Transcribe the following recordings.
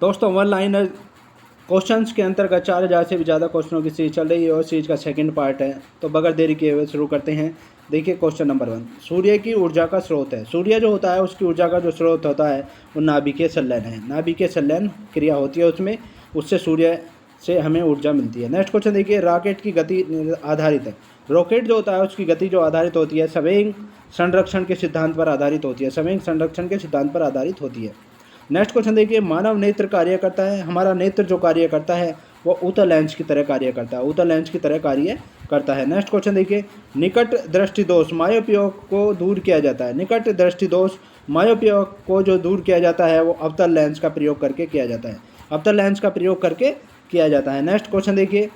दोस्तों one liner questions के अंतर्गत 4000 से भी ज़्यादा क्वेश्चनों की सीरीज चल रही है और सीरीज का सेकंड पार्ट है। तो बगैर देरी किए हुए शुरू करते हैं। देखिए क्वेश्चन नंबर 1, सूर्य की ऊर्जा का स्रोत है। सूर्य जो होता है उसकी ऊर्जा का जो स्रोत होता है वो नाभिकीय संलयन है। नाभिकीय संलयन क्रिया होती है उसमें, उससे सूर्य से हमें ऊर्जा मिलती है। नेक्स्ट क्वेश्चन देखिए, रॉकेट की गति आधारित है। रॉकेट जो होता है उसकी गति जो आधारित होती है संवेग संरक्षण के सिद्धांत पर आधारित होती है। संवेग संरक्षण के सिद्धांत पर आधारित होती है। नेक्स्ट क्वेश्चन देखिए, मानव नेत्र कार्य करता है। हमारा नेत्र जो कार्य करता है वो उत्तल लेंस की तरह कार्य करता है, उत्तल लेंस की तरह कार्य करता है। नेक्स्ट क्वेश्चन देखिए, निकट दृष्टि दोष मायोपिया को दूर किया जाता है। निकट दृष्टि दोष मायोपिया को जो दूर किया जाता है वो अवतल लेंस का प्रयोग करके किया जाता है। अवतल लेंस का प्रयोग करके किया जाता है। नेक्स्ट क्वेश्चन देखिए,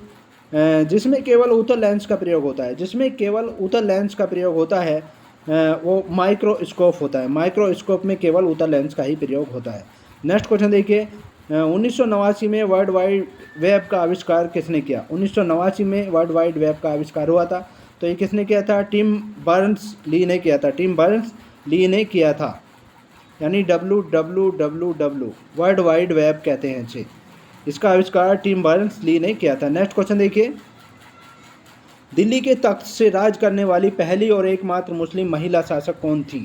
जिसमें केवल उत्तल लेंस का प्रयोग होता है, जिसमें केवल उत्तल लेंस का प्रयोग होता है वो माइक्रोस्कोप होता है। माइक्रोस्कोप में केवल उत्तल लेंस का ही प्रयोग होता है। नेक्स्ट क्वेश्चन देखिए, 1989 में वर्ल्ड वाइड वेब का आविष्कार किसने किया। 1989 में वर्ल्ड वाइड वेब का आविष्कार हुआ था, तो ये किसने किया था? टिम बर्नस ली ने किया था। टिम बर्नस ली ने किया था, यानी WWW वर्ल्ड वाइड वेब कहते हैं इसे। इसका आविष्कार टिम बर्नस ली ने किया था। नेक्स्ट क्वेश्चन देखिए, दिल्ली के तख्त से राज करने वाली पहली और एकमात्र मुस्लिम महिला शासक कौन थी?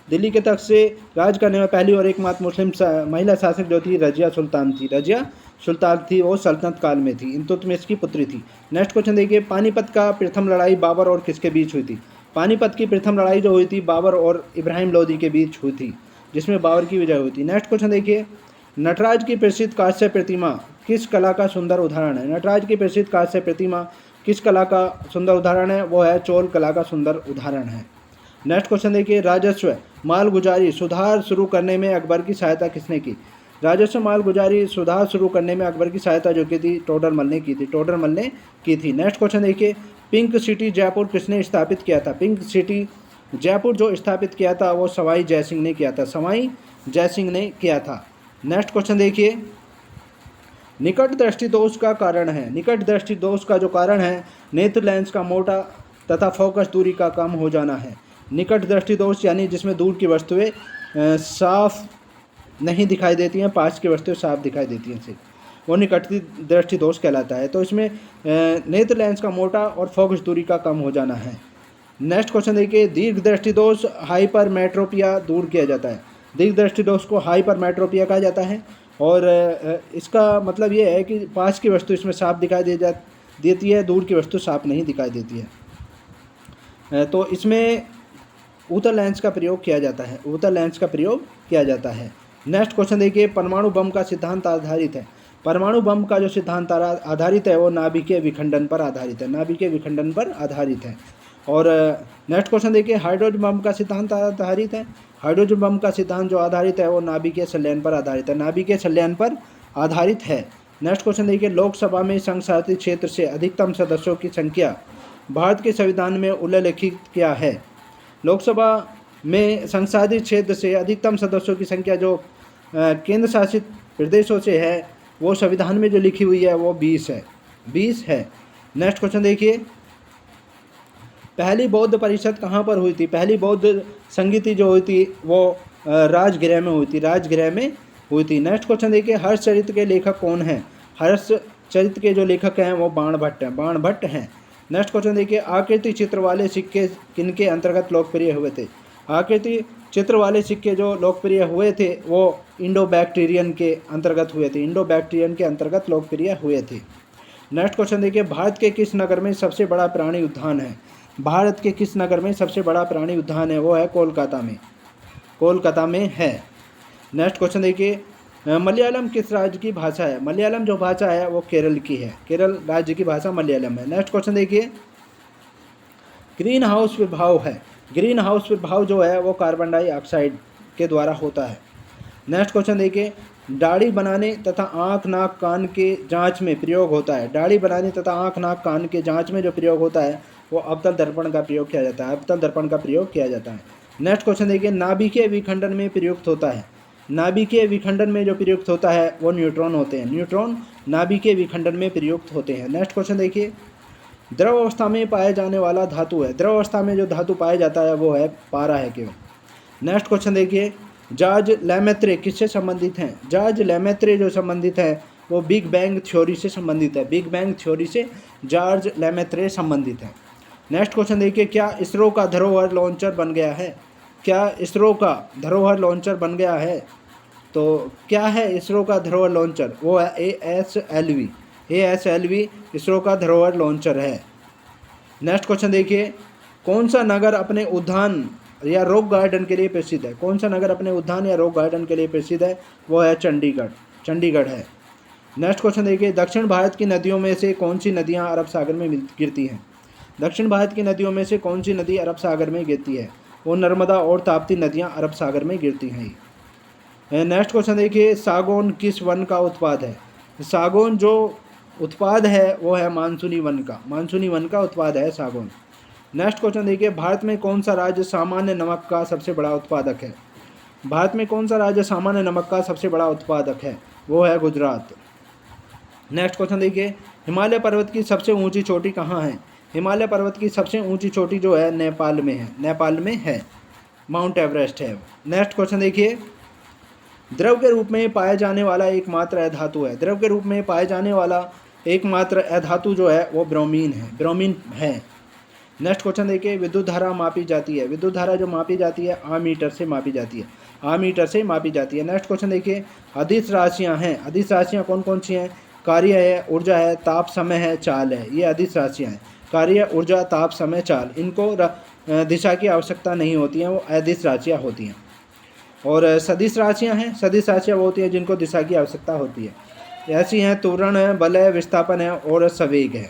दिल्ली के तख्त से राज करने वाली पहली और एकमात्र मुस्लिम महिला शासक जो थी रजिया सुल्तान थी। रजिया सुल्तान थी, वो सल्तनत काल में थी, इल्तुतमिश की पुत्री थी। नेक्स्ट क्वेश्चन देखिए, पानीपत का प्रथम लड़ाई बाबर और किसके बीच हुई थी? पानीपत की प्रथम लड़ाई जो हुई थी बाबर और इब्राहिम लोदी के बीच हुई थी, जिसमें बाबर की विजय हुई थी। नेक्स्ट क्वेश्चन देखिए, नटराज की प्रसिद्ध कांस्य प्रतिमा किस कला का सुंदर उदाहरण है? नटराज की प्रसिद्ध कांस्य प्रतिमा किस कला का सुंदर उदाहरण है? वो है चोल कला का सुंदर उदाहरण है। नेक्स्ट क्वेश्चन देखिए, राजस्व मालगुजारी सुधार शुरू करने में अकबर की सहायता किसने की? राजस्व मालगुजारी सुधार शुरू करने में अकबर की सहायता जो की थी टोडरमल ने की थी। टोडरमल ने की थी। नेक्स्ट क्वेश्चन देखिए, पिंक सिटी जयपुर किसने स्थापित किया था? पिंक सिटी जयपुर जो स्थापित किया था वो सवाई जयसिंह ने किया था। सवाई जयसिंह ने किया था। नेक्स्ट क्वेश्चन देखिए, निकट दृष्टि दोष का कारण है। निकट दृष्टि दोष का जो कारण है नेत्र लेंस का मोटा तथा फोकस दूरी का कम हो जाना है। निकट दृष्टि दोष यानी जिसमें दूर की वस्तुएं साफ नहीं दिखाई देती हैं, पास की वस्तुएं साफ दिखाई देती हैं, सिर्फ वो निकट दृष्टि दोष कहलाता है। तो इसमें नेत्र लेंस का मोटा और फोकस दूरी का कम हो जाना है। नेक्स्ट क्वेश्चन देखिए, दीर्घ दृष्टि दोष हाइपरमेट्रोपिया दूर किया जाता है। दीर्घ दृष्टि दोष को हाइपरमेट्रोपिया कहा जाता है और इसका मतलब ये है कि पास की वस्तु इसमें साफ दिखाई देती है, दूर की वस्तु साफ नहीं दिखाई देती है। तो इसमें उत्तल लेंस का प्रयोग किया जाता है, उत्तल लेंस का प्रयोग किया जाता है। नेक्स्ट क्वेश्चन देखिए, परमाणु बम का सिद्धांत आधारित है। परमाणु बम का जो सिद्धांत आधारित है वो नाभिकीय विखंडन पर आधारित है। नाभिकीय विखंडन पर आधारित है। और नेक्स्ट क्वेश्चन देखिए, हाइड्रोजन बम का सिद्धांत आधारित है। हाइड्रोजन बम का सिद्धांत जो आधारित है वो नाभिकीय संलयन पर आधारित है। नाभिकीय संलयन पर आधारित है। नेक्स्ट क्वेश्चन देखिए, लोकसभा में संघशासित क्षेत्र से अधिकतम सदस्यों की संख्या भारत के संविधान में उल्लेखित क्या है? लोकसभा में संघशासित क्षेत्र से अधिकतम सदस्यों की संख्या जो केंद्र शासित प्रदेशों से है वो संविधान में जो लिखी हुई है वो 20 है, 20 है। नेक्स्ट क्वेश्चन देखिए, पहली बौद्ध परिषद कहाँ पर हुई थी? पहली बौद्ध संगीति जो हुई थी वो राजगृह में हुई थी, राजगृह में हुई थी। नेक्स्ट क्वेश्चन देखिए, हर्ष चरित्र के लेखक कौन हैं? हर्ष चरित्र के जो लेखक हैं वो बाणभट्ट हैं, बाणभट्ट हैं। नेक्स्ट क्वेश्चन देखिए, आकृति चित्र वाले सिक्के किनके अंतर्गत लोकप्रिय हुए थे? आकृति चित्र वाले सिक्के जो लोकप्रिय हुए थे वो इंडो बैक्टीरियन के अंतर्गत हुए थे, इंडो बैक्टीरियन के अंतर्गत लोकप्रिय हुए थे। नेक्स्ट क्वेश्चन देखिए, भारत के किस नगर में सबसे बड़ा प्राणी उद्यान है? भारत के किस नगर में सबसे बड़ा प्राणी उद्यान है? वो है कोलकाता में, कोलकाता में है। नेक्स्ट क्वेश्चन देखिए, मलयालम किस राज्य की भाषा है? मलयालम जो भाषा है वो केरल की है, केरल राज्य की भाषा मलयालम है। नेक्स्ट क्वेश्चन देखिए, ग्रीन हाउस प्रभाव है। ग्रीन हाउस प्रभाव जो है वो कार्बन डाइऑक्साइड के द्वारा होता है। नेक्स्ट क्वेश्चन देखिए, दाढ़ी बनाने तथा आँख नाक कान के जांच में प्रयोग होता है। दाढ़ी बनाने तथा आँख नाक कान के जांच में जो प्रयोग होता है वो अवतल दर्पण का प्रयोग किया जाता है, अवतल दर्पण का प्रयोग किया जाता है। नेक्स्ट क्वेश्चन देखिए, नाभिकीय विखंडन में प्रयुक्त होता है। नाभिकीय विखंडन में जो प्रयुक्त होता है वो न्यूट्रॉन होते हैं, न्यूट्रॉन नाभिकीय विखंडन में प्रयुक्त होते हैं। नेक्स्ट क्वेश्चन देखिए, द्रव अवस्था में पाया जाने वाला धातु है। द्रव अवस्था में जो धातु पाया जाता है वो है पारा है केवल। नेक्स्ट क्वेश्चन देखिए, जॉर्ज लेमेत्रे किससे संबंधित हैं? जॉर्ज लेमेत्रे जो संबंधित है वो बिग बैंग थ्योरी से संबंधित है। बिग बैंग थ्योरी से जॉर्ज लेमेत्रे संबंधित है। नेक्स्ट क्वेश्चन देखिए, क्या इसरो का धरोहर लॉन्चर बन गया है? क्या इसरो का धरोहर लॉन्चर बन गया है? तो क्या है इसरो का धरोहर लॉन्चर? वो है ASLV। ASLV इसरो का धरोहर लॉन्चर है। नेक्स्ट क्वेश्चन देखिए, कौन सा नगर अपने उद्यान या रॉक गार्डन के लिए प्रसिद्ध है? कौन सा नगर अपने उद्यान या रॉक गार्डन के लिए प्रसिद्ध है? वो है चंडीगढ़। चंडीगढ़ है। नेक्स्ट क्वेश्चन देखिए, दक्षिण भारत की नदियों में से कौन सी नदियां अरब सागर में गिरती हैं? दक्षिण भारत की नदियों में से कौन सी नदी अरब सागर में गिरती है? वो नर्मदा और ताप्ती नदियां अरब सागर में गिरती हैं। नेक्स्ट क्वेश्चन देखिए, सागौन किस वन का उत्पाद है? सागौन जो उत्पाद है वो है मानसूनी वन का। मानसूनी वन का उत्पाद है सागौन। नेक्स्ट क्वेश्चन देखिए, भारत में कौन सा राज्य सामान्य नमक का सबसे बड़ा उत्पादक है? भारत में कौन सा राज्य सामान्य नमक का सबसे बड़ा उत्पादक है? वो है गुजरात। नेक्स्ट क्वेश्चन देखिए, हिमालय पर्वत की सबसे ऊंची चोटी कहाँ है? हिमालय पर्वत की सबसे ऊंची चोटी जो है नेपाल में है। नेपाल में है, माउंट एवरेस्ट है। नेक्स्ट क्वेश्चन देखिए, द्रव के रूप में पाया जाने वाला एकमात्र अधातु है। द्रव के रूप में पाया जाने वाला एकमात्र अधातु जो है वो ब्रोमीन है। ब्रोमीन है। नेक्स्ट क्वेश्चन देखिए, विद्युत धारा मापी जाती है। विद्युत धारा जो मापी जाती है आमीटर से मापी जाती है। आमीटर से मापी जाती है। नेक्स्ट क्वेश्चन देखिए, अदिश राशियाँ हैं। अदिश राशियाँ कौन कौन सी हैं? कार्य है, ऊर्जा है, ताप, समय है, चाल है। ये अदिश राशियाँ हैं। कार्य, ऊर्जा, ताप, समय, चाल। इनको दिशा की आवश्यकता नहीं होती है, वो अदिश राशियाँ होती हैं। और सदिश राशियाँ हैं। सदिश राशियाँ वो होती हैं जिनको दिशा की आवश्यकता होती है। ऐसी हैं त्वरण है, बल है, विस्थापन है और संवेग है।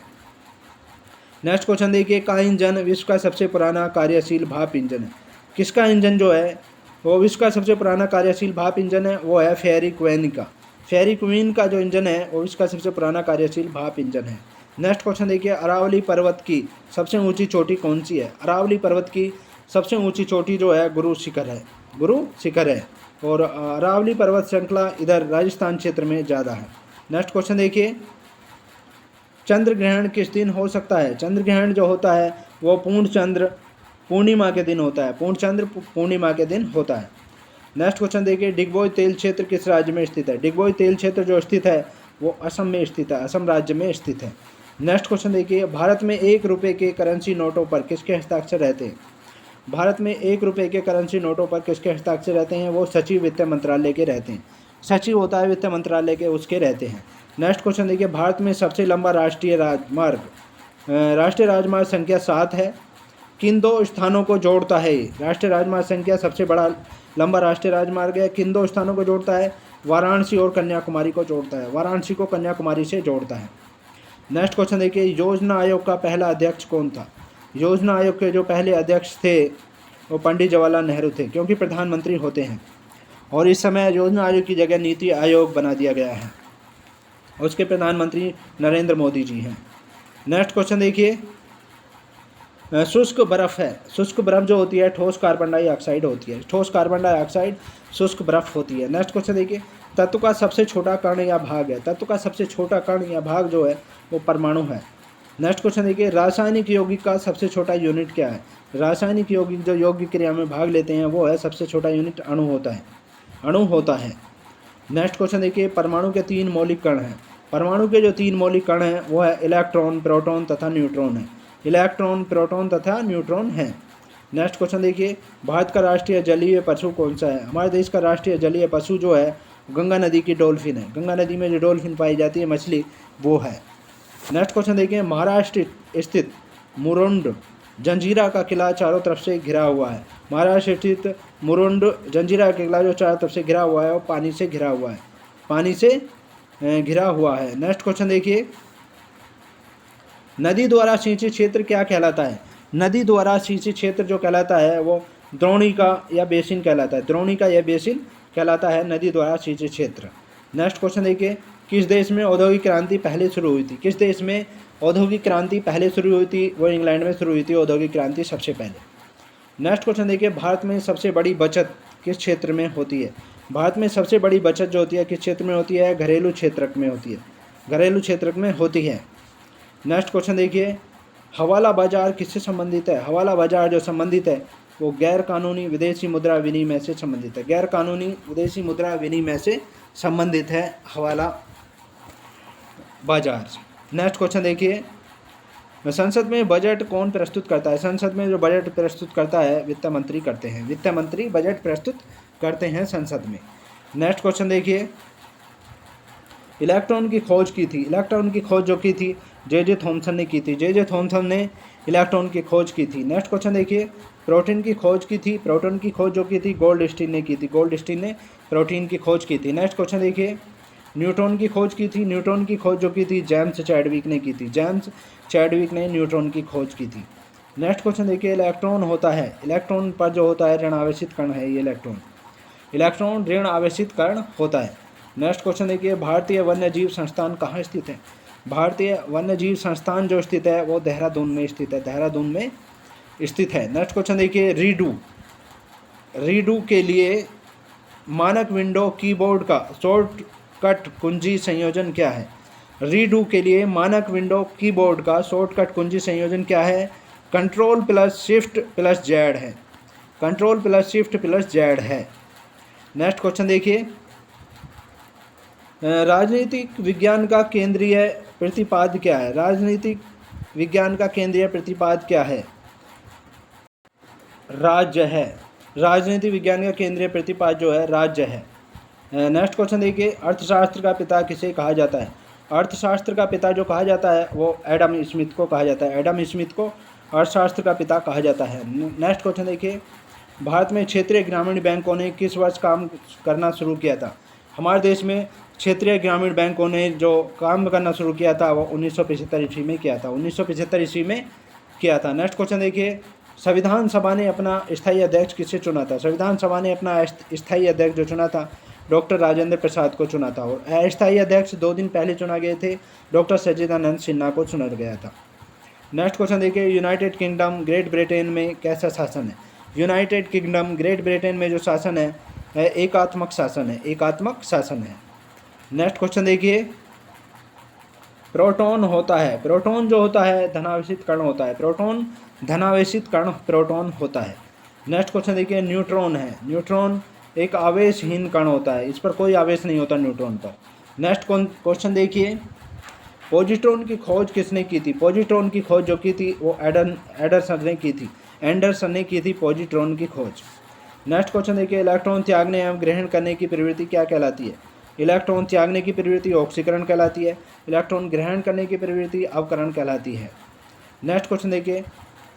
नेक्स्ट क्वेश्चन देखिए, का इंजन विश्व का सबसे पुराना कार्यशील भाप इंजन है? किसका इंजन जो है वो विश्व का सबसे पुराना कार्यशील भाप इंजन है? वो है फेरी क्वीन का। फेरी क्वीन का जो इंजन है वो विश्व का सबसे पुराना कार्यशील भाप इंजन है। नेक्स्ट क्वेश्चन देखिए, अरावली पर्वत की सबसे ऊंची चोटी कौन सी है? अरावली पर्वत की सबसे ऊंची चोटी जो है गुरु शिखर है। गुरु शिखर है। और अरावली पर्वत श्रृंखला इधर राजस्थान क्षेत्र में ज़्यादा है। नेक्स्ट क्वेश्चन देखिए, चंद्र ग्रहण किस दिन हो सकता है? चंद्र ग्रहण जो होता है वो पूर्ण चंद्र पूर्णिमा के दिन होता है। पूर्ण चंद्र पूर्णिमा के दिन होता है। नेक्स्ट क्वेश्चन देखिए, डिगबोई तेल क्षेत्र किस राज्य में स्थित है? डिगबोई तेल क्षेत्र जो स्थित है वो असम में स्थित है। असम राज्य में स्थित है। नेक्स्ट क्वेश्चन देखिए, भारत में 1 रुपये के करेंसी नोटों पर किसके हस्ताक्षर रहते हैं? भारत में 1 रुपये के करेंसी नोटों पर किसके हस्ताक्षर रहते हैं? वो सचिव वित्त मंत्रालय के रहते हैं। सचिव होता है वित्त मंत्रालय के, उसके रहते हैं। नेक्स्ट क्वेश्चन देखिए, भारत में सबसे लंबा राष्ट्रीय राजमार्ग संख्या 7 है। किन 2 स्थानों को जोड़ता है? राष्ट्रीय राजमार्ग संख्या सबसे बड़ा लंबा राष्ट्रीय राजमार्ग है। किन 2 स्थानों को जोड़ता है? वाराणसी और कन्याकुमारी को जोड़ता है। वाराणसी को कन्याकुमारी से जोड़ता है। नेक्स्ट क्वेश्चन देखिए, योजना आयोग का पहला अध्यक्ष कौन था? योजना आयोग के जो पहले अध्यक्ष थे वो पंडित जवाहरलाल नेहरू थे, क्योंकि प्रधानमंत्री होते हैं। और इस समय योजना आयोग की जगह नीति आयोग बना दिया गया है। उसके प्रधानमंत्री नरेंद्र मोदी जी हैं। नेक्स्ट क्वेश्चन देखिए, शुष्क बर्फ़ है। शुष्क बर्फ़ जो होती है ठोस कार्बन डाइऑक्साइड होती है। ठोस कार्बन डाइऑक्साइड शुष्क बर्फ़ होती है। नेक्स्ट क्वेश्चन देखिए, तत्व का सबसे छोटा कण या भाग है। तत्व का सबसे छोटा कण या भाग जो है वो परमाणु है। नेक्स्ट क्वेश्चन देखिए, रासायनिक यौगिक का सबसे छोटा यूनिट क्या है? रासायनिक यौगिक जो यौगिक क्रिया में भाग लेते हैं वो है सबसे छोटा यूनिट अणु होता है। अणु होता है। नेक्स्ट क्वेश्चन देखिए, परमाणु के 3 मौलिक कण हैं। परमाणु के जो 3 मौलिक कण हैं वो है इलेक्ट्रॉन, प्रोटॉन तथा न्यूट्रॉन है। इलेक्ट्रॉन, प्रोटॉन तथा न्यूट्रॉन है। नेक्स्ट क्वेश्चन देखिए, भारत का राष्ट्रीय जलीय पशु कौन सा है? हमारे देश का राष्ट्रीय जलीय पशु जो है गंगा नदी की डॉल्फिन है। गंगा नदी में जो डॉल्फिन पाई जाती है मछली वो है। नेक्स्ट क्वेश्चन देखिए, महाराष्ट्र स्थित मुरुंड जंजीरा का किला चारों तरफ से घिरा हुआ है। महाराष्ट्र स्थित मुरुंड जंजीरा का किला जो चारों तरफ से घिरा हुआ है वो पानी से घिरा हुआ है। पानी से घिरा हुआ है। नेक्स्ट क्वेश्चन देखिए, नदी द्वारा सिंचित क्षेत्र क्या कहलाता है? नदी द्वारा सिंचित क्षेत्र जो कहलाता है वो द्रोणिका या बेसिन कहलाता है। द्रोणिका या बेसिन कहलाता है नदी द्वारा सिंचित क्षेत्र। नेक्स्ट क्वेश्चन देखिए, किस देश में औद्योगिक क्रांति पहले शुरू हुई थी? किस देश में औद्योगिक क्रांति पहले शुरू हुई थी? वो इंग्लैंड में शुरू हुई थी औद्योगिक क्रांति सबसे पहले। नेक्स्ट क्वेश्चन देखिए, भारत में सबसे बड़ी बचत किस क्षेत्र में होती है? भारत में सबसे बड़ी बचत जो होती है किस क्षेत्र में होती है? घरेलू क्षेत्र में होती है। घरेलू क्षेत्र में होती है। नेक्स्ट क्वेश्चन देखिए, हवाला बाजार किससे संबंधित है? हवाला बाजार जो संबंधित है वो गैर कानूनी विदेशी मुद्रा विनिमय से संबंधित है। गैर कानूनी विदेशी मुद्रा विनिमय से संबंधित है हवाला बाजार। नेक्स्ट क्वेश्चन देखिए, संसद में बजट कौन प्रस्तुत करता है? संसद में जो बजट प्रस्तुत करता है वित्त मंत्री करते हैं। वित्त मंत्री बजट प्रस्तुत करते हैं संसद में। नेक्स्ट क्वेश्चन देखिए, इलेक्ट्रॉन की खोज की थी। इलेक्ट्रॉन की खोज जो की थी जे थॉमसन ने की थी। जे थॉमसन ने इलेक्ट्रॉन की खोज की थी। नेक्स्ट क्वेश्चन देखिए, प्रोटीन की खोज की थी। प्रोटीन की खोज जो की थी गोल्डस्टीन ने की थी। गोल्डस्टीन ने प्रोटीन की खोज की थी। नेक्स्ट क्वेश्चन देखिए, न्यूट्रॉन की खोज की थी। न्यूट्रॉन की खोज जो की थी जेम्स चैडविक ने की थी। जेम्स चैडविक ने न्यूट्रॉन की खोज की थी। नेक्स्ट क्वेश्चन देखिए, इलेक्ट्रॉन होता है, इलेक्ट्रॉन पर जो होता है ऋण आवेशित कण है ये इलेक्ट्रॉन। इलेक्ट्रॉन ऋण आवेशित कण होता है। नेक्स्ट क्वेश्चन देखिए, भारतीय वन्यजीव संस्थान कहाँ स्थित है? भारतीय वन्यजीव संस्थान जो स्थित है वो देहरादून में स्थित है। देहरादून में स्थित है। नेक्स्ट क्वेश्चन देखिए, रीडू के लिए मानक विंडो कीबोर्ड का शॉर्टकट कुंजी संयोजन क्या है? रीडू के लिए मानक विंडो कीबोर्ड का शॉर्टकट कुंजी संयोजन क्या है? Control plus shift plus Z है। Control plus shift plus Z है। नेक्स्ट क्वेश्चन देखिए, राजनीतिक विज्ञान का केंद्रीय प्रतिपाद क्या है? राजनीतिक विज्ञान का केंद्रीय प्रतिपाद क्या है? राज्य है। राजनीति विज्ञान का केंद्रीय प्रतिपाद जो है राज्य है। नेक्स्ट क्वेश्चन देखिए, अर्थशास्त्र का पिता किसे कहा जाता है? अर्थशास्त्र का पिता जो कहा जाता है वो एडम स्मिथ को कहा जाता है। एडम स्मिथ को अर्थशास्त्र का पिता कहा जाता है। नेक्स्ट क्वेश्चन देखिए, भारत में क्षेत्रीय ग्रामीण बैंकों ने किस वर्ष काम करना शुरू किया था? हमारे देश में क्षेत्रीय ग्रामीण बैंकों ने जो काम करना शुरू किया था वो 1975 ईस्वी में किया था। 1975 ईस्वी में किया था। नेक्स्ट क्वेश्चन देखिए, संविधान सभा ने अपना स्थायी अध्यक्ष किसे चुना था? संविधान सभा ने अपना स्थायी अध्यक्ष जो चुना था डॉक्टर राजेंद्र प्रसाद को चुना था। और अस्थायी अध्यक्ष 2 दिन पहले चुना गए थे, डॉक्टर सच्चिदानंद सिन्हा को चुना गया था। नेक्स्ट क्वेश्चन देखिए, यूनाइटेड किंगडम ग्रेट ब्रिटेन में कैसा शासन है? यूनाइटेड किंगडम ग्रेट ब्रिटेन में जो शासन है एकात्मक शासन है। एकात्मक शासन है। नेक्स्ट क्वेश्चन देखिए, प्रोटॉन होता है। प्रोटॉन जो होता है धनावेशित कण होता है। प्रोटॉन धनावेशित कण प्रोटॉन होता है। नेक्स्ट क्वेश्चन देखिए, न्यूट्रॉन है। न्यूट्रॉन एक आवेशहीन कण होता है, इस पर कोई आवेश नहीं होता न्यूट्रॉन पर। नेक्स्ट क्वेश्चन देखिए, पॉजिट्रॉन की खोज किसने की थी? पॉजिट्रॉन की खोज जो की थी वो एंडरसन ने की थी। एंडरसन ने की थी पॉजिट्रॉन की खोज। नेक्स्ट क्वेश्चन देखिए, इलेक्ट्रॉन त्यागने एवं ग्रहण करने की प्रवृत्ति क्या कहलाती है? इलेक्ट्रॉन त्यागने की प्रवृत्ति ऑक्सीकरण कहलाती है। इलेक्ट्रॉन ग्रहण करने की प्रवृत्ति अवकरण कहलाती है। नेक्स्ट क्वेश्चन देखिए,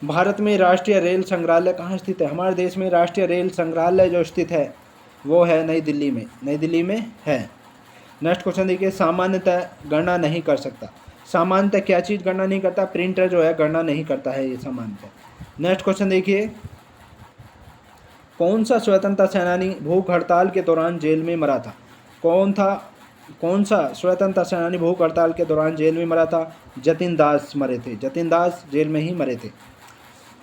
भारत में राष्ट्रीय रेल संग्रहालय कहाँ स्थित है? हमारे देश में राष्ट्रीय रेल संग्रहालय जो स्थित है वो है नई दिल्ली में। नई दिल्ली में है। नेक्स्ट क्वेश्चन देखिए, सामान्यतः गणना नहीं कर सकता। सामान्यतः क्या चीज़ गणना नहीं करता? प्रिंटर जो है गणना नहीं करता है ये सामान्यतः। नेक्स्ट क्वेश्चन देखिए, कौन सा स्वतंत्रता सेनानी भूख हड़ताल के दौरान जेल में मरा था? कौन सा स्वतंत्रता सेनानी भूख हड़ताल के दौरान जेल में मरा था? जतिन दास मरे थे। जतिन दास जेल में ही मरे थे।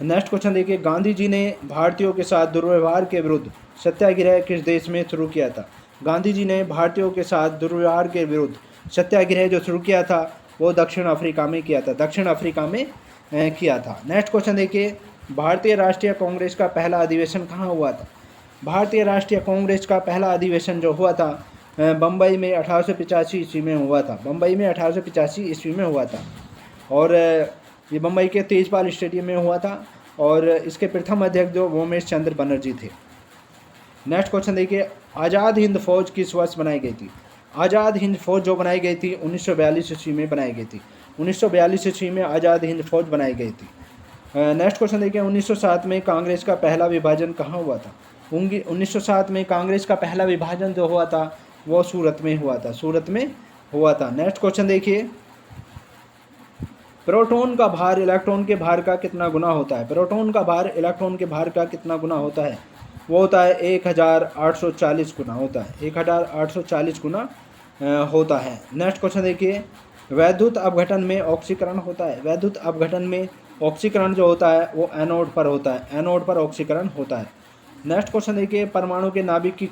नेक्स्ट क्वेश्चन देखिए, गांधी जी ने भारतीयों के साथ दुर्व्यवहार के विरुद्ध सत्याग्रह किस देश में शुरू किया था? गांधी जी ने भारतीयों के साथ दुर्व्यवहार के विरुद्ध सत्याग्रह जो शुरू किया था वो दक्षिण अफ्रीका में किया था। दक्षिण अफ्रीका में किया था। नेक्स्ट क्वेश्चन देखिए, भारतीय राष्ट्रीय कांग्रेस का पहला अधिवेशन कहाँ हुआ था? भारतीय राष्ट्रीय कांग्रेस का पहला अधिवेशन जो हुआ था बम्बई में 1885 ईस्वी में हुआ था। बम्बई में 1885 ईस्वी में हुआ था। और ये बम्बई के तेजपाल स्टेडियम में हुआ था। और इसके प्रथम अध्यक्ष जो वोमेश चंद्र बनर्जी थे। नेक्स्ट क्वेश्चन देखिए, आज़ाद हिंद फौज किस वर्ष बनाई गई थी? आज़ाद हिंद फौज जो बनाई गई थी 1942 ईस्वी में बनाई गई थी। 1942 ईस्वी में आज़ाद हिंद फौज बनाई गई थी। नेक्स्ट क्वेश्चन देखिए, 1907 में कांग्रेस का पहला विभाजन कहाँ हुआ था? 1907 में कांग्रेस का पहला विभाजन जो हुआ था वो सूरत में हुआ था। सूरत में हुआ था। नेक्स्ट क्वेश्चन देखिए, प्रोटॉन का भार इलेक्ट्रॉन के भार का कितना गुना होता है? प्रोटॉन का भार इलेक्ट्रॉन के भार का कितना गुना होता है? वो होता है 1840 गुना होता है। 1840 गुना होता है। नेक्स्ट क्वेश्चन देखिए, वैद्युत अपघटन में ऑक्सीकरण होता है। वैद्युत अपघटन में ऑक्सीकरण जो होता है वो एनोड पर होता है। एनोड पर ऑक्सीकरण होता है। नेक्स्ट क्वेश्चन देखिए, परमाणु के नाभिक की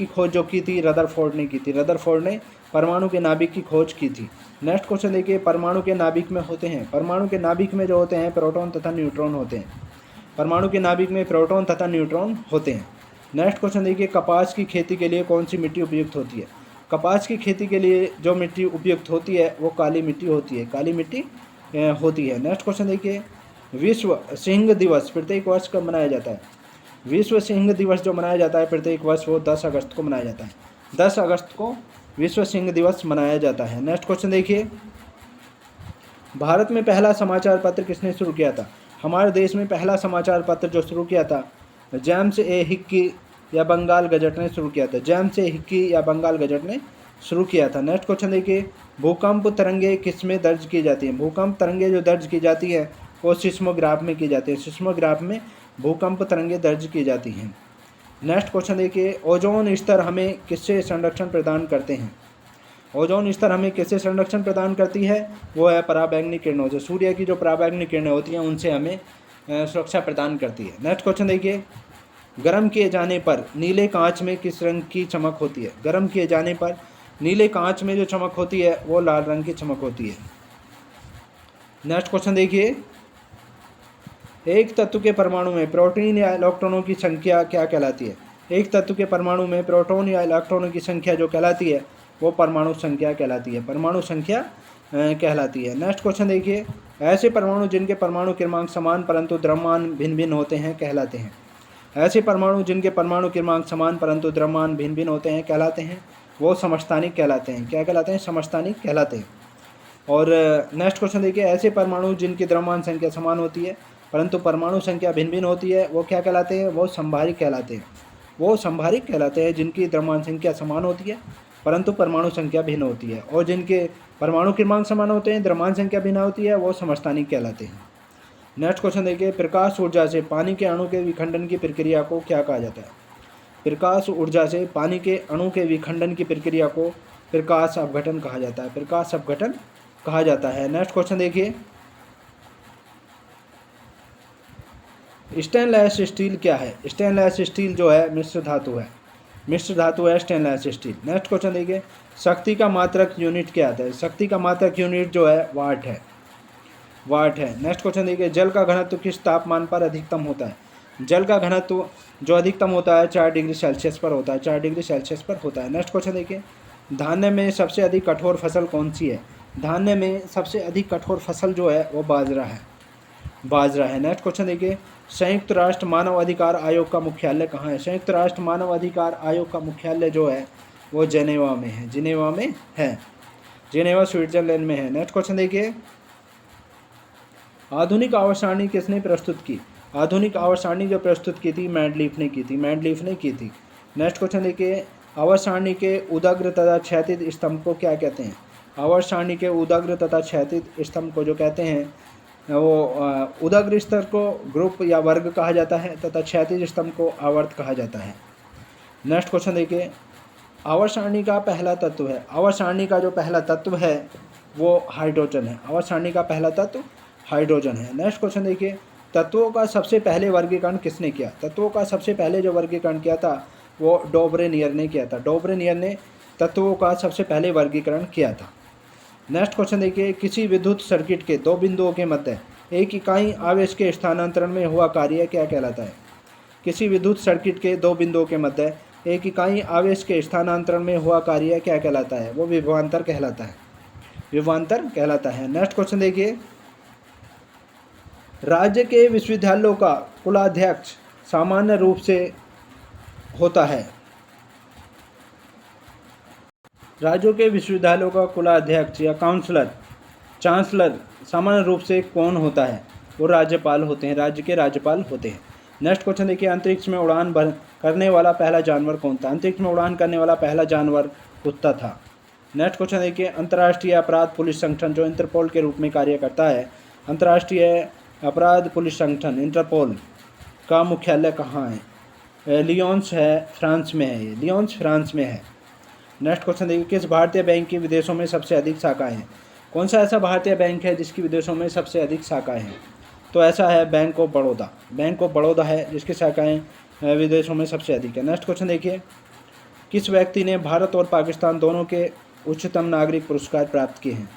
खोज जो की थी रदरफोर्ड ने की थी। रदरफोर्ड ने परमाणु के नाभिक की खोज की थी। नेक्स्ट क्वेश्चन देखिए, परमाणु के नाभिक में होते हैं। परमाणु के नाभिक में जो होते हैं प्रोटॉन तथा न्यूट्रॉन होते हैं। परमाणु के नाभिक में प्रोटॉन तथा न्यूट्रॉन होते हैं। नेक्स्ट क्वेश्चन देखिए, कपास की खेती के लिए कौन सी मिट्टी उपयुक्त होती है? कपास की खेती के लिए जो मिट्टी उपयुक्त होती है वो काली मिट्टी होती है, काली मिट्टी होती है। नेक्स्ट क्वेश्चन देखिए, विश्व सिंह दिवस प्रत्येक वर्ष कब मनाया जाता है? विश्व सिंह दिवस जो मनाया जाता है प्रत्येक वर्ष वो 10 अगस्त को मनाया जाता है। 10 अगस्त को विश्व सिंह दिवस मनाया जाता है। नेक्स्ट क्वेश्चन देखिए, भारत में पहला समाचार पत्र किसने शुरू किया था? हमारे देश में पहला समाचार पत्र जो शुरू किया था जेम्स ए हिक्की या बंगाल गजट ने शुरू किया था। जेम्स ए हिक्की या बंगाल गजट ने शुरू किया था। नेक्स्ट क्वेश्चन देखिए, भूकंप तरंगे किस में दर्ज की जाती हैं? भूकंप तरंगे जो दर्ज की जाती है वो सिस्मोग्राफ में की जाती है। सिस्मोग्राफ में भूकंप तरंगे दर्ज की जाती हैं। नेक्स्ट क्वेश्चन देखिए, ओजोन स्तर हमें किससे संरक्षण प्रदान करते हैं? ओजोन स्तर हमें किससे संरक्षण प्रदान करती है? वो है पराबैंगनी किरणों से। सूर्य की जो पराबैंगनी किरणें होती हैं उनसे हमें सुरक्षा प्रदान करती है। नेक्स्ट क्वेश्चन देखिए, गर्म किए जाने पर नीले कांच में किस रंग की चमक होती है? गर्म किए जाने पर नीले कांच में जो चमक होती है वो लाल रंग की चमक होती है। नेक्स्ट क्वेश्चन देखिए, एक तत्व के परमाणु में प्रोटीन या इलेक्ट्रॉनों की संख्या क्या कहलाती है? एक तत्व के परमाणु में प्रोटॉन या इलेक्ट्रॉनों की संख्या जो कहलाती है वो परमाणु संख्या कहलाती है, परमाणु संख्या कहलाती है। नेक्स्ट क्वेश्चन देखिए, ऐसे परमाणु जिनके परमाणु क्रमांक समान परंतु द्रव्यमान भिन्न भिन्न होते हैं कहलाते हैं। ऐसे परमाणु जिनके परमाणु क्रमांक समान परंतु द्रव्यमान भिन्न भिन्न होते हैं कहलाते हैं, वो समस्थानिक कहलाते हैं। क्या कहलाते हैं? समस्थानिक कहलाते हैं। और नेक्स्ट क्वेश्चन देखिए, ऐसे परमाणु जिनकी द्रव्यमान संख्या समान होती है परंतु परमाणु संख्या भिन्न भिन्न होती है वो क्या कहलाते हैं? वो संभारिक कहलाते हैं। वो संभारिक कहलाते हैं जिनकी द्रव्यमान संख्या समान होती है परंतु परमाणु संख्या भिन्न होती है, और जिनके परमाणु क्रमांक समान होते हैं द्रव्यमान संख्या भिन्न होती है वो समस्थानिक कहलाते हैं। नेक्स्ट क्वेश्चन देखिए, प्रकाश ऊर्जा से पानी के अणु के विखंडन की प्रक्रिया को क्या कहा जाता है? प्रकाश ऊर्जा से पानी के अणु के विखंडन की प्रक्रिया को प्रकाश अपघटन कहा जाता है। प्रकाश अपघटन कहा जाता है। नेक्स्ट क्वेश्चन देखिए, स्टेनलेस स्टील क्या है? स्टेनलेस स्टील जो है मिश्र धातु है, मिश्र धातु है स्टेनलेस स्टील। नेक्स्ट क्वेश्चन देखिए, शक्ति का मात्रक यूनिट क्या आता है? शक्ति का मात्रक यूनिट जो है वाट है, वाट है। नेक्स्ट क्वेश्चन देखिए, जल का घनत्व किस तापमान पर अधिकतम होता है? जल का घनत्व जो अधिकतम होता है 4 डिग्री सेल्सियस पर होता है, 4 डिग्री सेल्सियस पर होता है। नेक्स्ट क्वेश्चन देखिए, धान्य में सबसे अधिक कठोर फसल कौन सी है? धान्य में सबसे अधिक कठोर फसल जो है वो बाजरा है, बाजरा है। नेक्स्ट क्वेश्चन देखिए, संयुक्त राष्ट्र मानव अधिकार आयोग का मुख्यालय कहाँ है? संयुक्त राष्ट्र मानव अधिकार आयोग का मुख्यालय जो है वो जेनेवा में है, जिनेवा में है, जिनेवा स्विट्जरलैंड में है। नेक्स्ट क्वेश्चन देखिए, आधुनिक आवर्त सारणी किसने प्रस्तुत की? आधुनिक आवर्त सारणी जो प्रस्तुत की थी मेंडलीफ ने की थी, मेंडलीफ ने की थी। नेक्स्ट क्वेश्चन देखिए, आवर्त सारणी के उदग्र तथा क्षैतिज स्तंभ को क्या कहते हैं? आवर्त सारणी के उदग्र तथा क्षैतिज स्तंभ को जो कहते हैं वो उदग्र स्तर को ग्रुप या वर्ग कहा जाता है तथा क्षैतिज स्तंभ को आवर्त कहा जाता है। नेक्स्ट क्वेश्चन देखिए, आवर्त सारणी का पहला तत्व है, आवर्त सारणी का जो पहला तत्व है वो हाइड्रोजन है, आवर्त सारणी का पहला तत्व हाइड्रोजन है। नेक्स्ट क्वेश्चन देखिए, तत्वों का सबसे पहले वर्गीकरण किसने किया? तत्वों का सबसे पहले जो वर्गीकरण किया था वो डोब्रेनियर ने किया था, डोब्रेनियर ने तत्वों का सबसे पहले वर्गीकरण किया था। नेक्स्ट क्वेश्चन देखिए, किसी विद्युत सर्किट के दो बिंदुओं के मध्य एक इकाई आवेश के स्थानांतरण में हुआ कार्य क्या कहलाता है? किसी विद्युत सर्किट के दो बिंदुओं के मध्य एक इकाई आवेश के स्थानांतरण में हुआ कार्य क्या कहलाता है? वो विभवांतर कहलाता है, विभवांतर कहलाता है। नेक्स्ट क्वेश्चन देखिए, राज्य के विश्वविद्यालयों का कुलाध्यक्ष सामान्य रूप से होता है? राज्यों के विश्वविद्यालयों का कुलाध्यक्ष या काउंसलर, चांसलर सामान्य रूप से कौन होता है? वो राज्यपाल होते हैं, राज्य के राज्यपाल होते हैं। नेक्स्ट क्वेश्चन देखिए, अंतरिक्ष में उड़ान करने वाला पहला जानवर कौन था? अंतरिक्ष में उड़ान करने वाला पहला जानवर कुत्ता था। नेक्स्ट क्वेश्चन देखिए, अंतर्राष्ट्रीय अपराध पुलिस संगठन जो इंटरपोल के रूप में कार्य करता है, अंतर्राष्ट्रीय अपराध पुलिस संगठन इंटरपोल का मुख्यालय कहाँ है? लियोन्स है, फ्रांस में है, ये लियोन्स फ्रांस में है। नेक्स्ट क्वेश्चन देखिए, किस भारतीय बैंक की विदेशों में सबसे अधिक शाखाएं हैं? कौन सा ऐसा भारतीय बैंक है जिसकी विदेशों में सबसे अधिक शाखाएं हैं? तो ऐसा है bank of Baroda, bank of Baroda है जिसकी शाखाएं विदेशों में सबसे अधिक है। नेक्स्ट क्वेश्चन देखिए, किस व्यक्ति ने भारत और पाकिस्तान दोनों के उच्चतम नागरिक पुरस्कार प्राप्त किए हैं?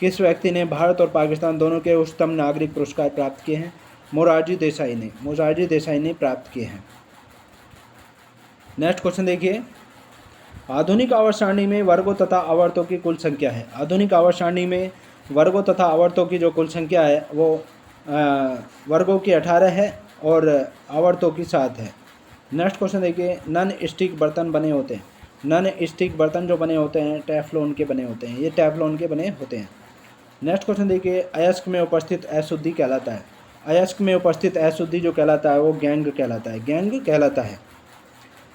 किस व्यक्ति ने भारत और पाकिस्तान दोनों के उच्चतम नागरिक पुरस्कार प्राप्त किए हैं? मोरारजी देसाई ने प्राप्त किए हैं। नेक्स्ट क्वेश्चन देखिए, आधुनिक आवर्त सारणी में वर्गों तथा आवर्तों की कुल संख्या है। आधुनिक आवर्त सारणी में वर्गों तथा आवर्तों की जो कुल संख्या है वो वर्गों की 18 है और आवर्तों की 7 है। नेक्स्ट क्वेश्चन देखिए, नॉन स्टिक बर्तन बने होते हैं। नॉन स्टिक बर्तन जो बने होते हैं टेफ्लॉन के बने होते हैं, ये टेफ्लॉन के बने होते हैं। नेक्स्ट क्वेश्चन देखिए, अयस्क में उपस्थित अशुद्धि कहलाता है। अयस्क में उपस्थित अशुद्धि जो कहलाता है वो गैंग कहलाता है, गैंग कहलाता है।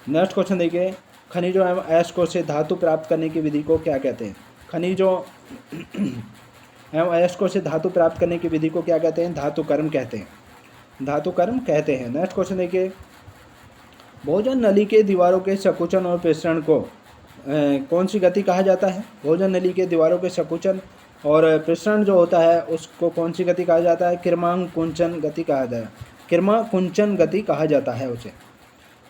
नेक्स्ट क्वेश्चन देखिए, खनिजों एवं अयस्कों से धातु प्राप्त करने की विधि को क्या कहते हैं। खनिजों एवं अयस्कों से धातु प्राप्त करने की विधि को क्या कहते हैं, धातु कर्म कहते हैं, धातु कर्म कहते हैं। नेक्स्ट क्वेश्चन देखिए, भोजन नली के दीवारों के संकुचन और प्रसरण को कौन सी गति कहा जाता है। भोजन नली के दीवारों के संकुचन और प्रसरण जो होता है उसको कौन सी गति कहा जाता है, किरमांकुंचन गति कहा जाता है, किरमाकुंचन गति कहा जाता है उसे।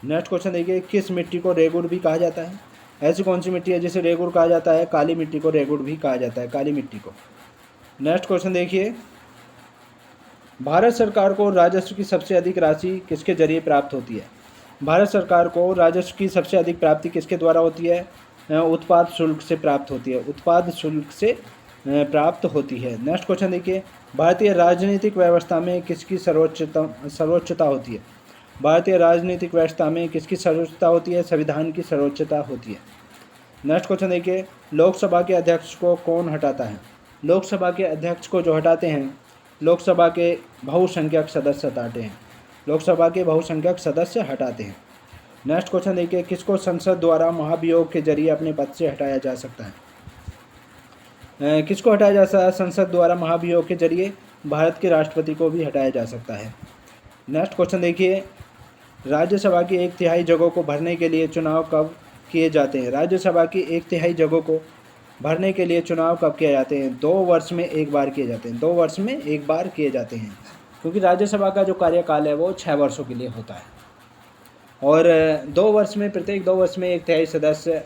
नेक्स्ट क्वेश्चन देखिए, किस मिट्टी को रेगुड़ भी कहा जाता है। ऐसी कौन सी मिट्टी है जिसे रेगुड़ कहा जाता है, काली मिट्टी को रेगुड़ भी कहा जाता है, काली मिट्टी को। नेक्स्ट क्वेश्चन देखिए, भारत सरकार को राजस्व की सबसे अधिक राशि किसके जरिए प्राप्त होती है। भारत सरकार को राजस्व की सबसे अधिक प्राप्ति किसके द्वारा होती है, उत्पाद शुल्क से प्राप्त होती है, उत्पाद शुल्क से प्राप्त होती है। नेक्स्ट क्वेश्चन देखिए, भारतीय राजनीतिक व्यवस्था में किसकी सर्वोच्चता होती है। भारतीय राजनीतिक व्यवस्था में किसकी सर्वोच्चता होती है, संविधान की सर्वोच्चता होती है। नेक्स्ट क्वेश्चन देखिए, लोकसभा के अध्यक्ष को कौन हटाता है। लोकसभा के अध्यक्ष को जो हटाते हैं लोकसभा के बहुसंख्यक सदस्य हटाते हैं, लोकसभा के बहुसंख्यक सदस्य हटाते हैं। नेक्स्ट क्वेश्चन देखिए, किसको संसद द्वारा महाभियोग के जरिए अपने पद से हटाया जा सकता है। किसको हटाया जा सकता है संसद द्वारा महाभियोग के जरिए, भारत के राष्ट्रपति को भी हटाया जा सकता है। नेक्स्ट क्वेश्चन देखिए, राज्यसभा की 1/3 जगहों को भरने के लिए चुनाव कब किए जाते हैं। राज्यसभा की 1/3 जगहों को भरने के लिए चुनाव कब किए जाते हैं, 2 वर्ष में एक बार किए जाते हैं, 2 वर्ष में एक बार किए जाते हैं, क्योंकि राज्यसभा का जो कार्यकाल है वो 6 वर्षों के लिए होता है और 2 वर्ष में, प्रत्येक 2 वर्ष में 1/3 सदस्य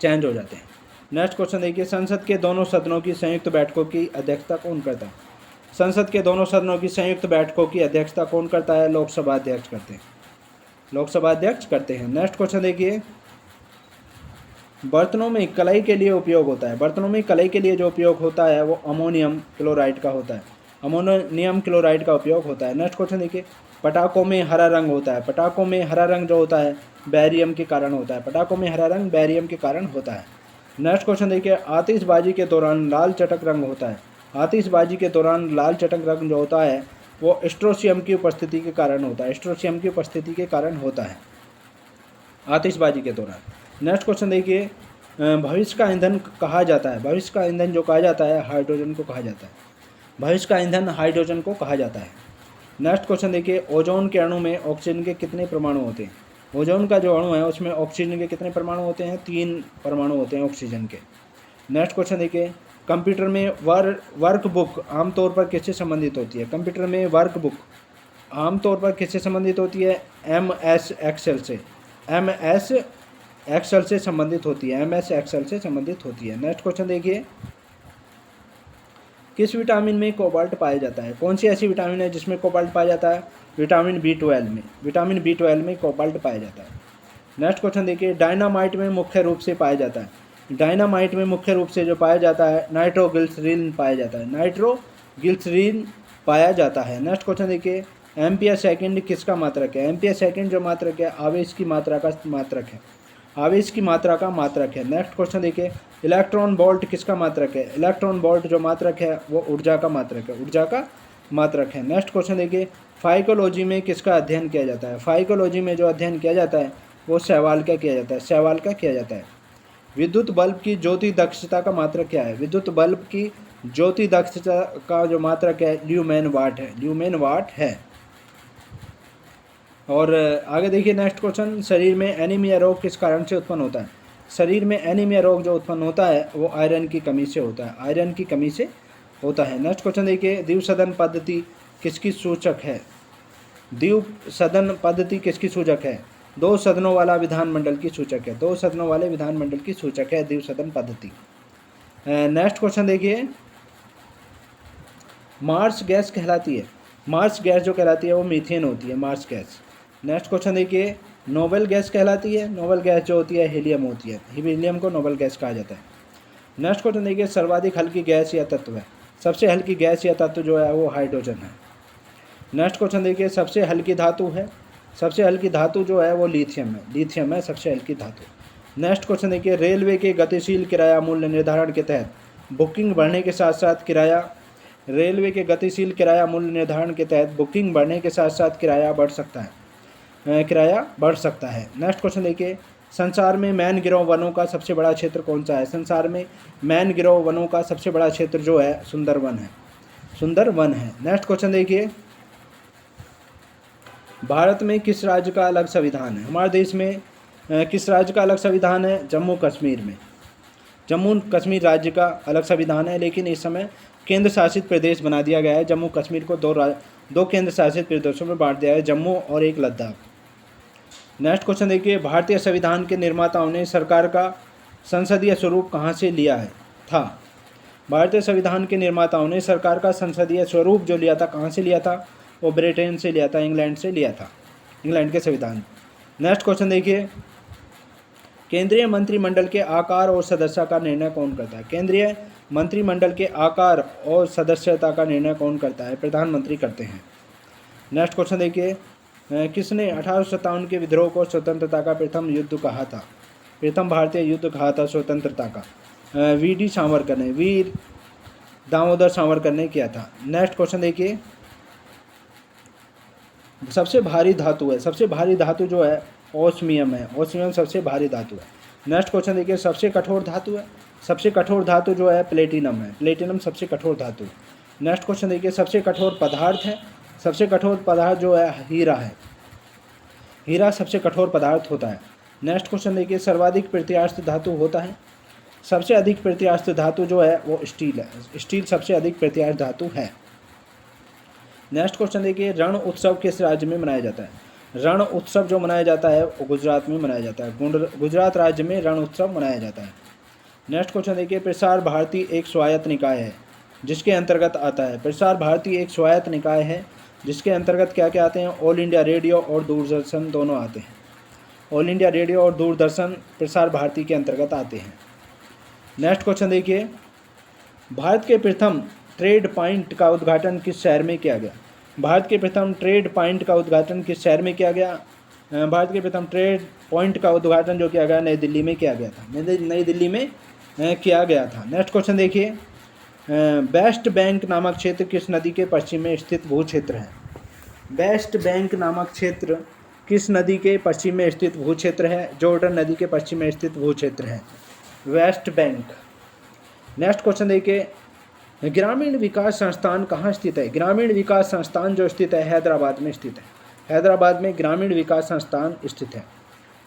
चेंज हो जाते हैं। नेक्स्ट क्वेश्चन देखिए, संसद के दोनों सदनों की संयुक्त बैठकों की अध्यक्षता कौन करता है। संसद के दोनों सदनों की संयुक्त बैठकों की अध्यक्षता कौन करता है, लोकसभा अध्यक्ष करते हैं, लोकसभा अध्यक्ष करते हैं। नेक्स्ट क्वेश्चन देखिए, बर्तनों में कलाई के लिए उपयोग होता है। बर्तनों में कलाई के लिए जो उपयोग होता है वो अमोनियम क्लोराइड का होता है, अमोनियम क्लोराइड का उपयोग होता है। नेक्स्ट क्वेश्चन देखिए, पटाखों में हरा रंग होता है। पटाखों में हरा रंग जो होता है बैरियम के कारण होता है, पटाखों में हरा रंग बैरियम के कारण होता है। नेक्स्ट क्वेश्चन देखिए, आतिशबाजी के दौरान लाल चटक रंग होता है। आतिशबाजी के दौरान लाल चटक रंग जो होता है वो स्ट्रोशियम की उपस्थिति के कारण होता है, स्ट्रोशियम की उपस्थिति के कारण होता है आतिशबाजी के दौरान। नेक्स्ट क्वेश्चन देखिए, भविष्य का ईंधन कहा जाता है। भविष्य का ईंधन जो कहा जाता है हाइड्रोजन को कहा जाता है, भविष्य का ईंधन हाइड्रोजन को कहा जाता है। नेक्स्ट क्वेश्चन देखिए, ओजोन के अणु में ऑक्सीजन के कितने परमाणु होते हैं। ओजोन का जो अणु है उसमें ऑक्सीजन के कितने परमाणु होते हैं, 3 परमाणु होते हैं ऑक्सीजन के। नेक्स्ट क्वेश्चन देखिए, कंप्यूटर में वर्कबुक आमतौर पर किससे संबंधित होती है। कंप्यूटर में वर्कबुक आमतौर पर किससे संबंधित होती है, MS एक्सेल से, MS एक्सेल से संबंधित होती है, MS एक्सेल से संबंधित होती है। नेक्स्ट क्वेश्चन देखिए, किस विटामिन में कोबाल्ट पाया जाता है। कौन सी ऐसी विटामिन है जिसमें कोबाल्ट पाया जाता है, विटामिन B12 में, विटामिन B12 में कोबाल्ट पाया जाता है। नेक्स्ट क्वेश्चन देखिए, डायनामाइट में मुख्य रूप से पाया जाता है। डायनामाइट में मुख्य रूप से जो पाया जाता है नाइट्रोग्लिसरीन पाया जाता है, नाइट्रोग्लिसरीन पाया जाता है। नेक्स्ट क्वेश्चन देखिए, एम्पियर सेकंड किसका मात्रक है। एम्पियर सेकंड जो मात्रक है आवेश की मात्रा का मात्रक है, आवेश की मात्रा का मात्रक है। नेक्स्ट क्वेश्चन देखिए, इलेक्ट्रॉन वोल्ट किसका मात्रक है। इलेक्ट्रॉन वोल्ट जो मात्रक है वो ऊर्जा का मात्रक है, ऊर्जा का मात्रक है। नेक्स्ट क्वेश्चन देखिए, फाइकोलॉजी में किसका अध्ययन किया जाता है। फाइकोलॉजी में जो अध्ययन किया जाता है वो सहवाल का किया जाता है, सहवाल का किया जाता है। विद्युत बल्ब की ज्योति दक्षता का मात्रक क्या है। विद्युत बल्ब की ज्योति दक्षता का जो मात्रक है ल्यूमेन वाट है, ल्यूमेन वाट है। और आगे देखिए नेक्स्ट क्वेश्चन, शरीर में एनीमिया रोग किस कारण से उत्पन्न होता है। शरीर में एनीमिया रोग जो उत्पन्न होता है वो आयरन की कमी से होता है, आयरन की कमी से होता है। नेक्स्ट क्वेश्चन देखिए, द्विसदन पद्धति किसकी सूचक है। द्विसदन पद्धति किसकी सूचक है, 2 सदनों वाला विधानमंडल की सूचक है, 2 सदनों वाले विधानमंडल की सूचक है द्विसदन पद्धति। नेक्स्ट क्वेश्चन देखिए, मार्स गैस कहलाती है। मार्स गैस जो कहलाती है वो मीथेन होती है, मार्स गैस। नेक्स्ट क्वेश्चन देखिए, नोबेल गैस कहलाती है, नोबेल गैस जो होती है हीलियम होती है, हीलियम को नोबेल गैस कहा जाता है। नेक्स्ट क्वेश्चन देखिए, सर्वाधिक हल्की गैस या तत्व है, सबसे हल्की गैस या तत्व जो है वो हाइड्रोजन है। नेक्स्ट क्वेश्चन देखिए, सबसे हल्की धातु है, सबसे हल्की धातु जो है वो लिथियम है, लिथियम है सबसे हल्की धातु। नेक्स्ट क्वेश्चन देखिए, रेलवे के गतिशील किराया मूल्य निर्धारण के तहत बुकिंग बढ़ने के साथ साथ किराया, रेलवे के गतिशील किराया मूल्य निर्धारण के तहत बुकिंग बढ़ने के साथ साथ किराया बढ़ सकता है, किराया बढ़ सकता है। नेक्स्ट क्वेश्चन देखिए, संसार में मैनग्रोव वनों का सबसे बड़ा क्षेत्र कौन सा है, संसार में मैनग्रोव वनों का सबसे बड़ा क्षेत्र जो है सुंदरवन है, सुंदरवन है। नेक्स्ट क्वेश्चन देखिए, भारत में किस राज्य का अलग संविधान है, हमारे देश में किस राज्य का अलग संविधान है, जम्मू कश्मीर में, जम्मू कश्मीर राज्य का अलग संविधान है, लेकिन इस समय केंद्र शासित प्रदेश बना दिया गया है। जम्मू कश्मीर को दो केंद्र शासित प्रदेशों में बांट दिया है, जम्मू और एक लद्दाख। नेक्स्ट क्वेश्चन देखिए, भारतीय संविधान के निर्माताओं ने सरकार का संसदीय स्वरूप कहाँ से लिया है था, भारतीय संविधान के निर्माताओं ने सरकार का संसदीय स्वरूप जो लिया था कहाँ से लिया था, वो ब्रिटेन से लिया था, इंग्लैंड से लिया था, इंग्लैंड के संविधान। नेक्स्ट क्वेश्चन देखिए, केंद्रीय मंत्रिमंडल के आकार और सदस्यता का निर्णय कौन करता है, केंद्रीय मंत्रिमंडल के आकार और सदस्यता का निर्णय कौन करता है, प्रधानमंत्री करते हैं। नेक्स्ट क्वेश्चन देखिए, किसने 1857 के विद्रोह को स्वतंत्रता का प्रथम युद्ध कहा था, प्रथम भारतीय युद्ध कहा था स्वतंत्रता का, वीडी सावरकर ने, वीर दामोदर सावरकर ने किया था। नेक्स्ट क्वेश्चन देखिए, सबसे भारी धातु है, सबसे भारी धातु जो है ओस्मियम है, ओस्मियम सबसे भारी धातु है। नेक्स्ट क्वेश्चन देखिए, सबसे कठोर धातु है, सबसे कठोर धातु जो है प्लेटिनम है, प्लेटिनम सबसे कठोर धातु है। नेक्स्ट क्वेश्चन देखिए, सबसे कठोर पदार्थ है, सबसे कठोर पदार्थ जो है हीरा है, हीरा सबसे कठोर पदार्थ होता है। नेक्स्ट क्वेश्चन देखिए, सर्वाधिक प्रत्यास्थ धातु होता है, सबसे अधिक प्रत्यास्थ धातु जो है वो स्टील है, स्टील सबसे अधिक प्रत्यास्थ धातु है। नेक्स्ट क्वेश्चन देखिए, रण उत्सव किस राज्य में मनाया जाता है, रण उत्सव जो मनाया जाता है वो गुजरात में मनाया जाता है, गुजरात राज्य में रण उत्सव मनाया जाता है। नेक्स्ट क्वेश्चन देखिए, प्रसार भारती एक स्वायत्त निकाय है जिसके अंतर्गत आता है, प्रसार भारती एक स्वायत्त निकाय है जिसके अंतर्गत क्या क्या आते हैं, ऑल इंडिया रेडियो और दूरदर्शन दोनों आते हैं, ऑल इंडिया रेडियो और दूरदर्शन प्रसार भारती के अंतर्गत आते हैं। नेक्स्ट क्वेश्चन देखिए, भारत के प्रथम ट्रेड पॉइंट का उद्घाटन किस शहर में किया गया, भारत के प्रथम ट्रेड पॉइंट का उद्घाटन किस शहर में किया गया, भारत के प्रथम ट्रेड पॉइंट का उद्घाटन जो किया गया नई दिल्ली में किया गया था, नई दिल्ली में किया गया था। नेक्स्ट क्वेश्चन देखिए, वेस्ट बैंक नामक क्षेत्र किस नदी के पश्चिम में स्थित भू क्षेत्र है, वेस्ट बैंक नामक क्षेत्र किस नदी के पश्चिम में स्थित भू क्षेत्र है, जॉर्डन नदी के पश्चिम में स्थित भू क्षेत्र है वेस्ट बैंक। नेक्स्ट क्वेश्चन देखिए, ग्रामीण विकास संस्थान कहाँ स्थित है, ग्रामीण विकास संस्थान जो स्थित है हैदराबाद में स्थित है, हैदराबाद में ग्रामीण विकास संस्थान स्थित है।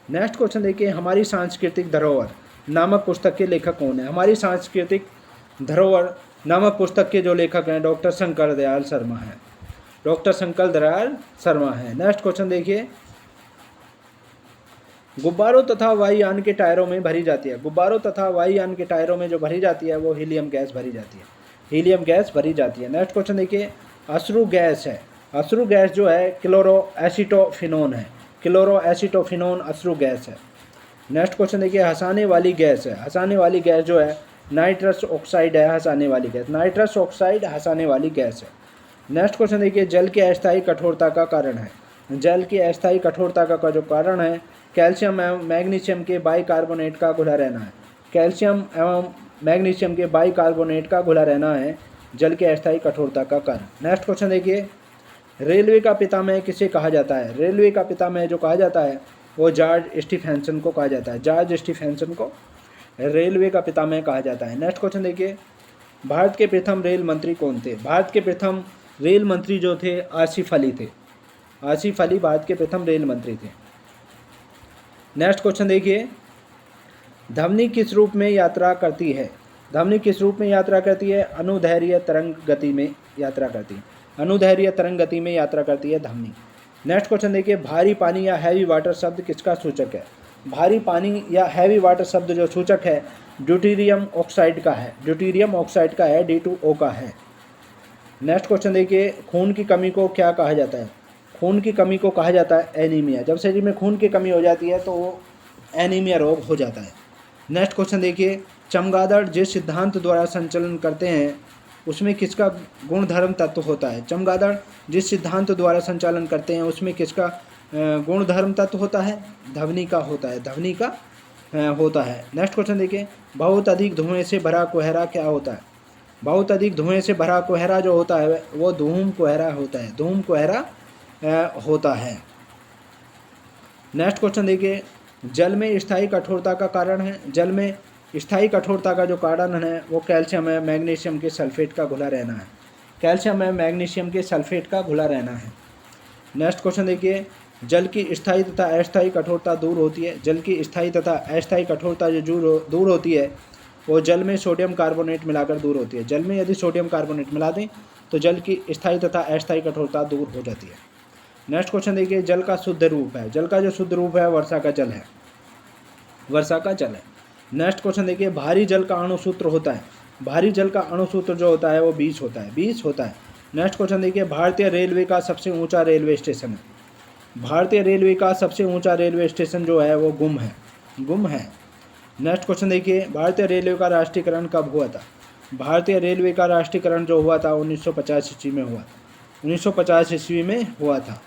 नेक्स्ट क्वेश्चन देखिए, हमारी सांस्कृतिक धरोहर नामक पुस्तक के लेखक कौन है, हमारी सांस्कृतिक धरोहर नामक पुस्तक के जो लेखक हैं डॉक्टर शंकर दयाल शर्मा है, डॉक्टर शंकर दयाल शर्मा है। नेक्स्ट क्वेश्चन देखिए, गुब्बारों तथा वायुयान के टायरों में भरी जाती है, गुब्बारों तथा वायुयान के टायरों में जो भरी जाती है वो हीलियम गैस भरी जाती है, हीलियम गैस भरी जाती है। नेक्स्ट क्वेश्चन देखिए, अश्रु गैस है, अश्रु गैस जो है क्लोरो एसिटोफिनोन है, क्लोरो एसिटोफिनोन अश्रु गैस है। नेक्स्ट क्वेश्चन देखिए, हंसाने वाली गैस है, हंसाने वाली गैस जो है नाइट्रस ऑक्साइड है, हंसाने वाली गैस, नाइट्रस ऑक्साइड हंसाने वाली गैस है। नेक्स्ट क्वेश्चन देखिए, जल की अस्थायी कठोरता का कारण है, जल की अस्थायी कठोरता का जो कारण है कैल्शियम एवं मैग्नीशियम के बाइकार्बोनेट का घुला रहना है, कैल्शियम एवं मैग्नीशियम के बाइकार्बोनेट का घुला रहना है जल के अस्थायी कठोरता का कारण। नेक्स्ट क्वेश्चन देखिए, रेलवे का पितामह किसे कहा जाता है, रेलवे का पितामह जो कहा जाता है वो जॉर्ज स्टीफेंसन को कहा जाता है, जॉर्ज स्टीफेंसन को रेलवे का पितामह कहा जाता है। नेक्स्ट क्वेश्चन देखिए, भारत के प्रथम रेल मंत्री कौन थे, भारत के प्रथम रेल मंत्री जो थे आसिफ अली थे, आसिफ अली भारत के प्रथम रेल मंत्री थे। नेक्स्ट क्वेश्चन देखिए, ध्वनि किस रूप में यात्रा करती है, ध्वनि किस रूप में यात्रा करती है, अनुदैर्घ्य तरंग गति में यात्रा करती है, अनुदैर्घ्य तरंग गति में यात्रा करती है ध्वनि। नेक्स्ट क्वेश्चन देखिए, भारी पानी या हैवी वाटर शब्द किसका सूचक है, भारी पानी या हैवी वाटर शब्द जो सूचक है ड्यूटेरियम ऑक्साइड का है, ड्यूटेरियम ऑक्साइड का है, D2O का है। नेक्स्ट क्वेश्चन देखिए, खून की कमी को क्या कहा जाता है? खून की कमी को कहा जाता है एनीमिया। जब शरीर में खून की कमी हो जाती है तो वो एनीमिया रोग हो जाता है। नेक्स्ट क्वेश्चन देखिए, चमगादड़ जिस सिद्धांत द्वारा संचालन करते हैं उसमें किसका गुणधर्म तत्व होता है? चमगादड़ जिस सिद्धांत द्वारा संचालन करते हैं उसमें किसका गुणधर्म तत्व होता है? ध्वनि का होता है, ध्वनि का होता है। नेक्स्ट क्वेश्चन देखिए, बहुत अधिक धुएं से भरा कोहरा क्या होता है? बहुत अधिक धुएं से भरा कोहरा जो होता है वो धूम कोहरा होता है, धूम कोहरा होता है। नेक्स्ट क्वेश्चन देखिए, जल में स्थायी कठोरता का कारण है। जल में स्थायी कठोरता का जो कारण है वो कैल्शियम है, मैग्नीशियम के सल्फेट का घुला रहना है। कैल्शियम है, मैग्नीशियम के सल्फेट का घुला रहना है। नेक्स्ट क्वेश्चन देखिए, जल की स्थायी तथा अस्थायी कठोरता दूर होती है। जल की स्थायी तथा अस्थायी कठोरता जो दूर होती है वो जल में सोडियम कार्बोनेट मिलाकर दूर होती है। जल में यदि सोडियम कार्बोनेट मिला दें तो जल की स्थायी तथा अस्थायी कठोरता दूर हो जाती है। नेक्स्ट क्वेश्चन देखिए, जल का शुद्ध रूप है। जल का जो शुद्ध रूप है वर्षा का जल है, वर्षा का जल है। नेक्स्ट क्वेश्चन देखिए, भारी जल का अणुसूत्र होता है। भारी जल का अणुसूत्र जो होता है वो 20 होता है, 20 होता है। नेक्स्ट क्वेश्चन देखिए, भारतीय रेलवे का सबसे ऊंचा रेलवे स्टेशन है। भारतीय रेलवे का सबसे ऊंचा रेलवे स्टेशन जो है वो गुम है, गुम है। नेक्स्ट क्वेश्चन देखिए, भारतीय रेलवे का राष्ट्रीयकरण कब हुआ था? भारतीय रेलवे का राष्ट्रीयकरण जो हुआ था 1950 ईस्वी में हुआ था, 1950 ईस्वी में हुआ था।